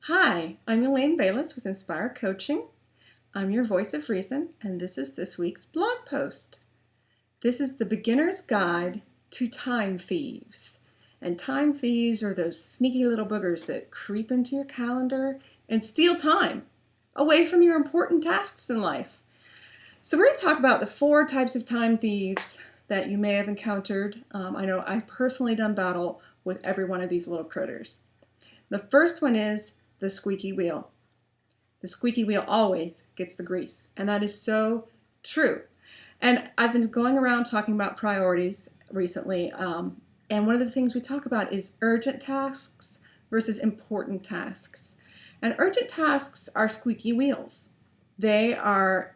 Hi, I'm Elaine.Bayless with Inspire Coaching. I'm your voice of reason, and this is this week's blog post. This is the beginner's guide to time thieves. And time thieves are those sneaky little boogers that creep into your calendar and steal time away from your important tasks in life. So we're going to talk about the 4 types of time thieves that you may have encountered. I know I've personally done battle with every one of these little critters. The first one is the squeaky wheel. The squeaky wheel always gets the grease, and that is so true. And I've been going around talking about priorities recently, and one of the things we talk about is urgent tasks versus important tasks. And urgent tasks are squeaky wheels. They have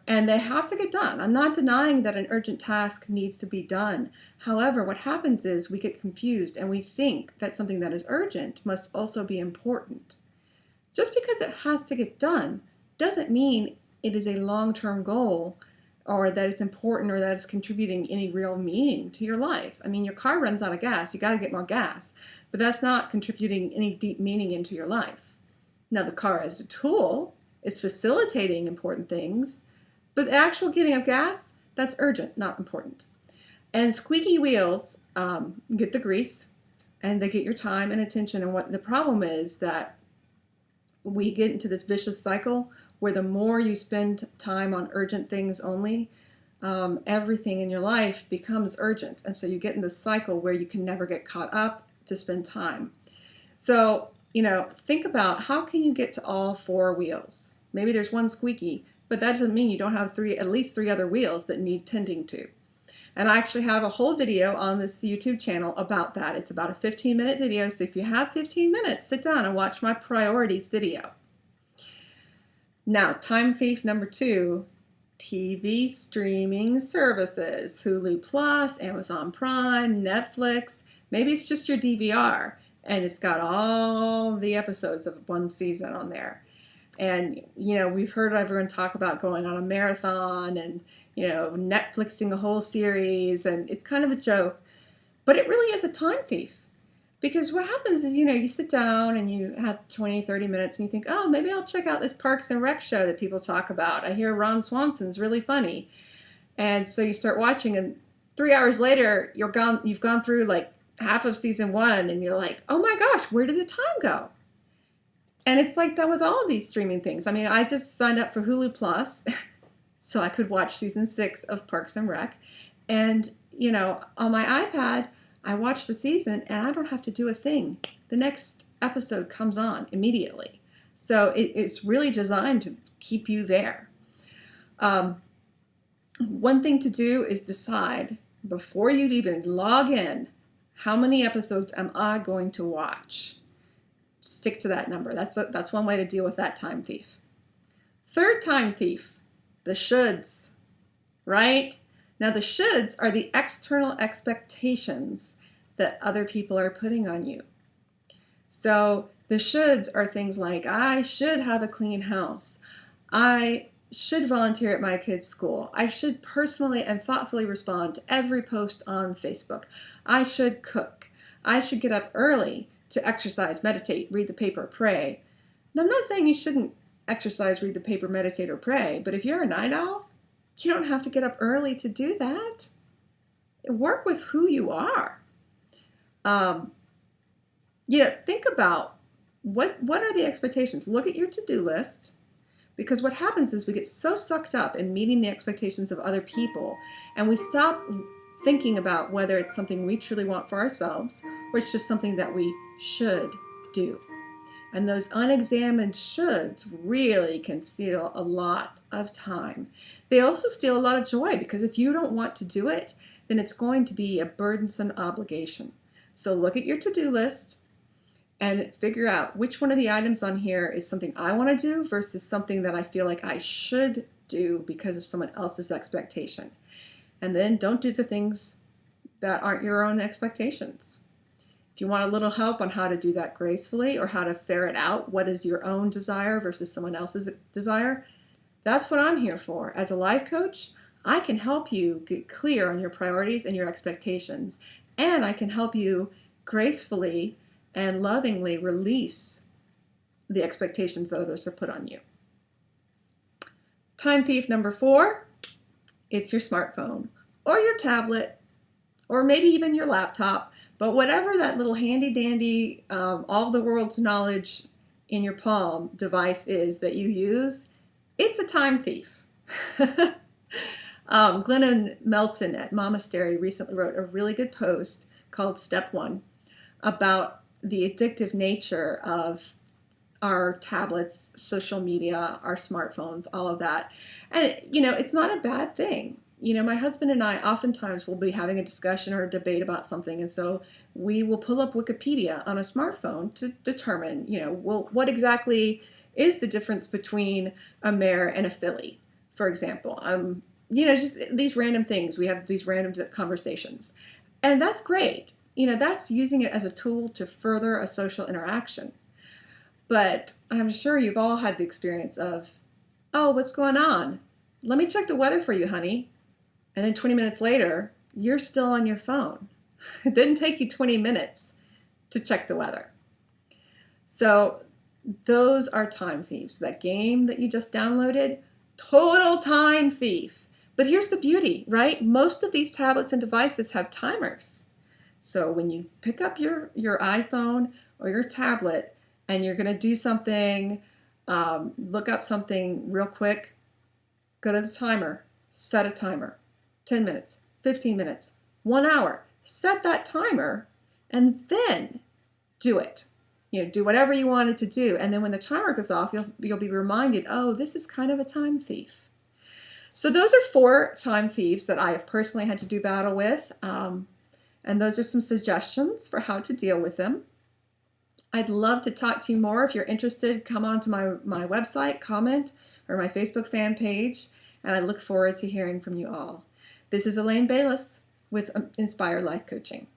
to get done. I'm not denying that an urgent task needs to be done. However, what happens is we get confused and we think that something that is urgent must also be important. Just because it has to get done doesn't mean it is a long-term goal or that it's important or that it's contributing any real meaning to your life. I mean, your car runs out of gas, you got to get more gas, but that's not contributing any deep meaning into your life. Now, the car as a tool is facilitating important things, but the actual getting of gas, that's urgent, not important. And squeaky wheels get the grease, and they get your time and attention. And what the problem is that we get into this vicious cycle where the more you spend time on urgent things only, everything in your life becomes urgent. And so you get in this cycle where you can never get caught up to spend time. So, think about how can you get to all 4 wheels? Maybe there's one squeaky, but that doesn't mean you don't have at least 3 other wheels that need tending to. And I actually have a whole video on this YouTube channel about that. It's about a 15-minute video, so if you have 15 minutes, sit down and watch my priorities video. Now, time thief number 2, TV streaming services. Hulu Plus, Amazon Prime, Netflix. Maybe it's just your DVR, and it's got all the episodes of one season on there. And, we've heard everyone talk about going on a marathon and, Netflixing a whole series, and it's kind of a joke. But it really is a time thief. Because what happens is, you sit down and you have 20, 30 minutes and you think, oh, maybe I'll check out this Parks and Rec show that people talk about. I hear Ron Swanson's really funny. And so you start watching, and 3 hours later, you've gone through like half of season 1, and you're like, oh my gosh, where did the time go? And it's like that with all of these streaming things. I mean, I just signed up for Hulu Plus so I could watch season 6 of Parks and Rec. And, on my iPad, I watch the season and I don't have to do a thing. The next episode comes on immediately. So it's really designed to keep you there. One thing to do is decide before you even log in, how many episodes am I going to watch? Stick to that number. That's one way to deal with that time thief. Third time thief, the shoulds, right? Now the shoulds are the external expectations that other people are putting on you. So the shoulds are things like, I should have a clean house. I should volunteer at my kid's school. I should personally and thoughtfully respond to every post on Facebook. I should cook. I should get up early to exercise, meditate, read the paper, pray. And I'm not saying you shouldn't exercise, read the paper, meditate, or pray, but if you're a night owl, you don't have to get up early to do that. Work with who you are. Think about what are the expectations. Look at your to-do list, because what happens is we get so sucked up in meeting the expectations of other people, and we stop thinking about whether it's something we truly want for ourselves or it's just something that we should do. And those unexamined shoulds really can steal a lot of time. They also steal a lot of joy, because if you don't want to do it, then it's going to be a burdensome obligation. So look at your to-do list and figure out which one of the items on here is something I want to do versus something that I feel like I should do because of someone else's expectation. And then don't do the things that aren't your own expectations. If you want a little help on how to do that gracefully, or how to ferret out what is your own desire versus someone else's desire, that's what I'm here for. As a life coach, I can help you get clear on your priorities and your expectations, and I can help you gracefully and lovingly release the expectations that others have put on you. Time thief number 4, it's your smartphone or your tablet or maybe even your laptop, but whatever that little handy dandy, all the world's knowledge in your palm device is that you use, it's a time thief. Glennon Melton at Momastery recently wrote a really good post called Step 1 about the addictive nature of our tablets, social media, our smartphones, all of that. And, it's not a bad thing. My husband and I oftentimes will be having a discussion or a debate about something, and so we will pull up Wikipedia on a smartphone to determine, what exactly is the difference between a mare and a filly, for example. Just these random things. We have these random conversations. And that's great. That's using it as a tool to further a social interaction. But I'm sure you've all had the experience of, oh, what's going on? Let me check the weather for you, honey. And then 20 minutes later, you're still on your phone. It didn't take you 20 minutes to check the weather. So those are time thieves. That game that you just downloaded, total time thief. But here's the beauty, right? Most of these tablets and devices have timers. So when you pick up your iPhone or your tablet and you're going to do something, look up something real quick, go to the timer, set a timer. 10 minutes, 15 minutes, 1 hour. Set that timer and then do it. Do whatever you wanted to do. And then when the timer goes off, you'll be reminded, oh, this is kind of a time thief. So those are 4 time thieves that I have personally had to do battle with. And those are some suggestions for how to deal with them. I'd love to talk to you more. If you're interested, come on to my website, comment, or my Facebook fan page. And I look forward to hearing from you all. This is Elaine Bayless with Inspire Life Coaching.